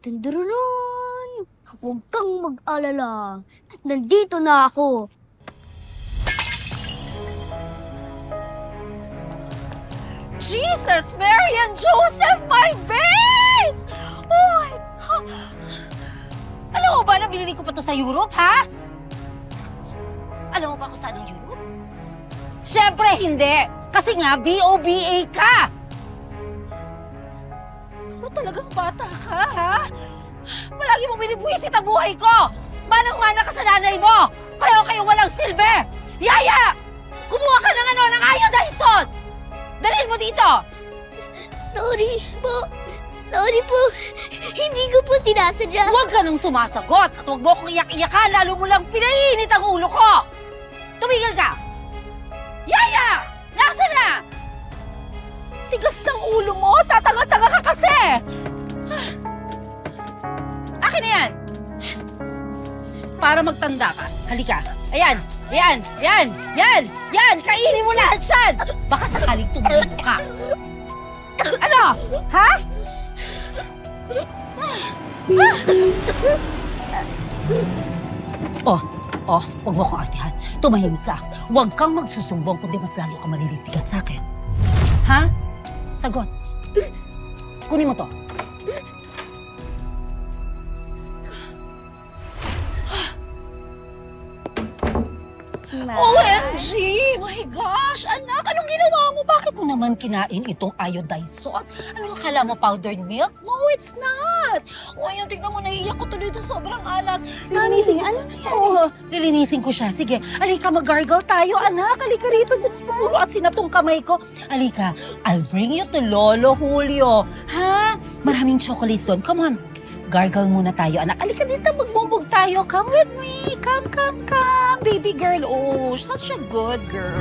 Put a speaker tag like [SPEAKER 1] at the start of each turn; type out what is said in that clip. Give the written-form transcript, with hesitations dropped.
[SPEAKER 1] Dun-dun-dun-dun. Huwag kang mag-alala. Nandito na ako.
[SPEAKER 2] Jesus, Mary, and Joseph, my base! Oh, alam mo ba na binili ko pa to sa Europe, ha? Alam mo ba kung saan ang Europe? Siyempre hindi! Kasi nga, B.O.B.A. ka! Ako talagang bata ka, ha? Palagi mo binibuwisit ang buhay ko! Manang-mana ka sa nanay mo! Pareho kayo walang silbi! Yaya! Kumuha ka ng ng iodizone! Dalhin mo dito!
[SPEAKER 1] Sorry po. Sorry po. Hindi ko po sinasadya.
[SPEAKER 2] Huwag ka nang sumasagot at huwag mo akong iyak-iyakan, lalo mo lang pinainit ang ulo ko! Tumigil ka! Yaya! Nasaan na? Tigas ng ulo mo! Tatanga-tanga ka kasi! Akin na yan! Para magtanda ka. Halika. Ayan! Yan! Yan! Yan! Yan! Kainin mo lahat yan! Baka sakaling tumulog ka. Ano? Ha? Huwag mo akong artihan. Tumahimik ka. Huwag kang magsusumbong kundi mas lalo ka malilitigan sa akin. Ha? Sagot. Kunin mo to. OMG! My gosh! Anak, anong ginawa mo? Bakit mo naman kinain itong iodized salt? Ano akala mo, powdered milk? No, it's not! O, ayun, tignan mo, naiiyak ko tuloy ito. Sobrang alat.
[SPEAKER 1] Linisin, ano na yan?
[SPEAKER 2] Oo, lilinisin ko siya. Sige, alika, mag-gargle tayo, anak. Alika rito, Diyos ko. Puro at sinatong kamay ko. Alika, I'll bring you to Lolo Julio. Ha? Maraming chocolates doon. Come on. Gargle muna tayo, anak. Alika dito, magbumbog tayo. Come with me. Come, come, come. Baby girl. Oh, such a good girl.